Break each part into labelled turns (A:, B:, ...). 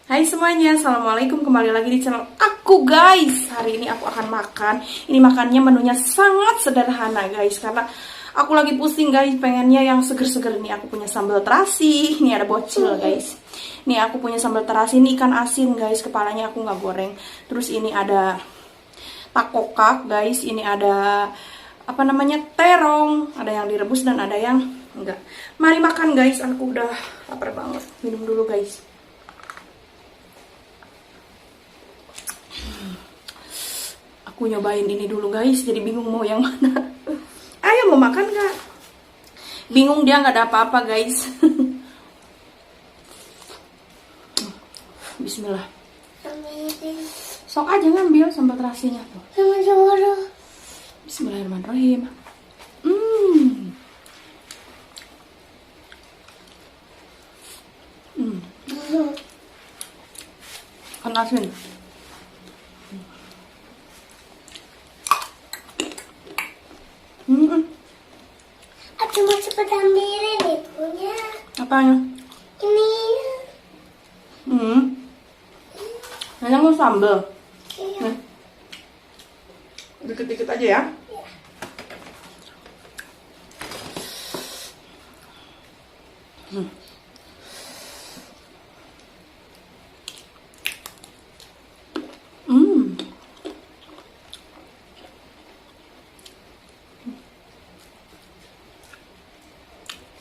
A: Hai semuanya, assalamualaikum, kembali lagi di channel aku guys. Hari ini aku akan makan. Ini makannya menunya sangat sederhana guys, karena aku lagi pusing guys, pengennya yang seger-seger. Ini aku punya sambal terasi, ini ada bocil guys. Ini aku punya sambal terasi, ini ikan asin guys, kepalanya aku nggak goreng. Terus ini ada takokak guys, ini ada apa namanya, terong, ada yang direbus dan ada yang enggak. Mari makan guys, aku udah lapar banget. Minum dulu guys. Aku nyobain ini dulu guys, jadi bingung mau yang mana. Ayo, mau makan gak? Bingung dia, nggak ada apa-apa guys. Bismillah. Sok aja ngambil sambal terasinya tuh. Bismillahirrahmanirrahim. Hmm. Hmm. Kan asin.
B: Aku mau cepet ambilin ibunya.
A: Apanya?
B: Ini.
A: Hanya mau sambal.
B: Iya.
A: Dikit-dikit aja ya.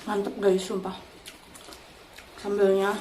A: Mantep guys, sumpah. Sambalnya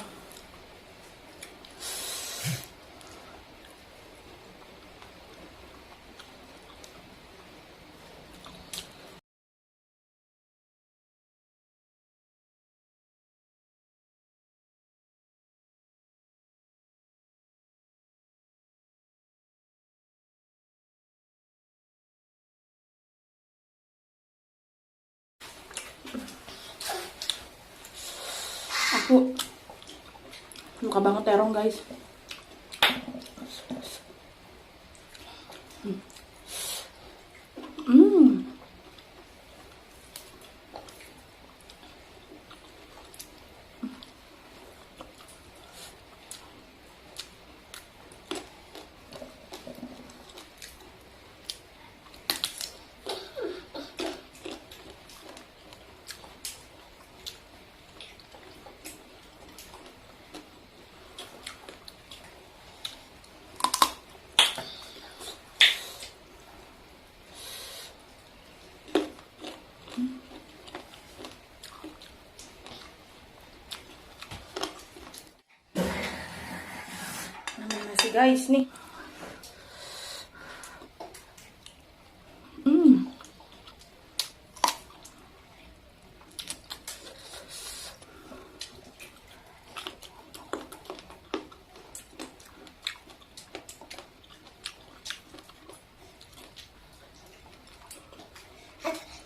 A: aku suka banget terong guys. Nasi guys nih.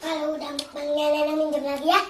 B: Kalau udah mukbangnya Nenek minjem lagi ya.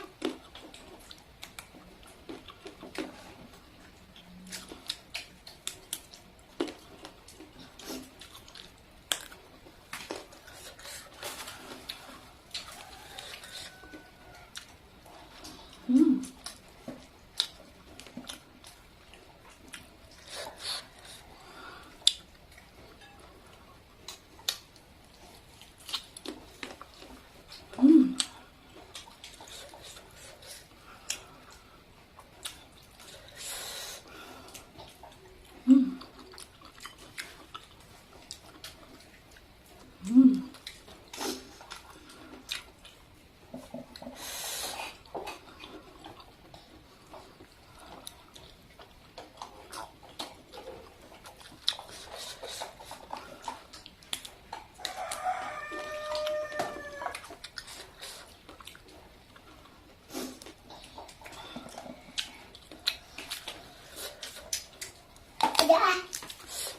B: Udah ah.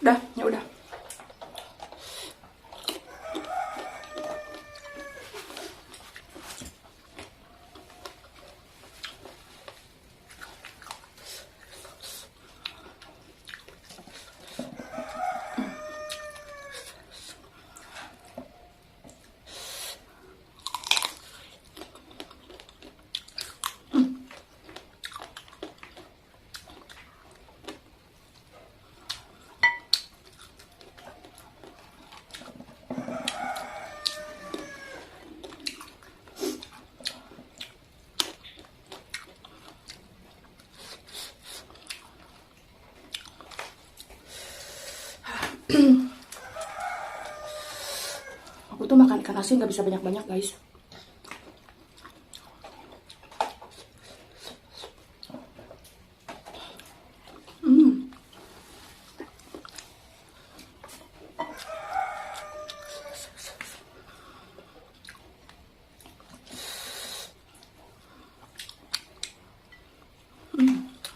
A: Udah, ya udah. tuh makan ikan asin nggak bisa banyak-banyak guys.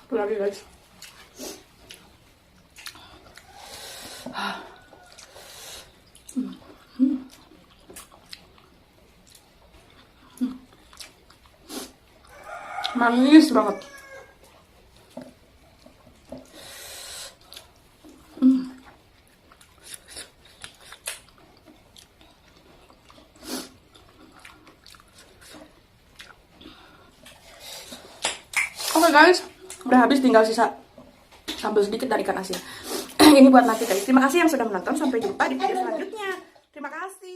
A: Tuh lagi guys. Manis banget. Oke guys, udah habis, tinggal sisa sambal sedikit dari ikan asin. Ini buat nanti guys. Terima kasih yang sudah menonton. Sampai jumpa di video selanjutnya. Terima kasih.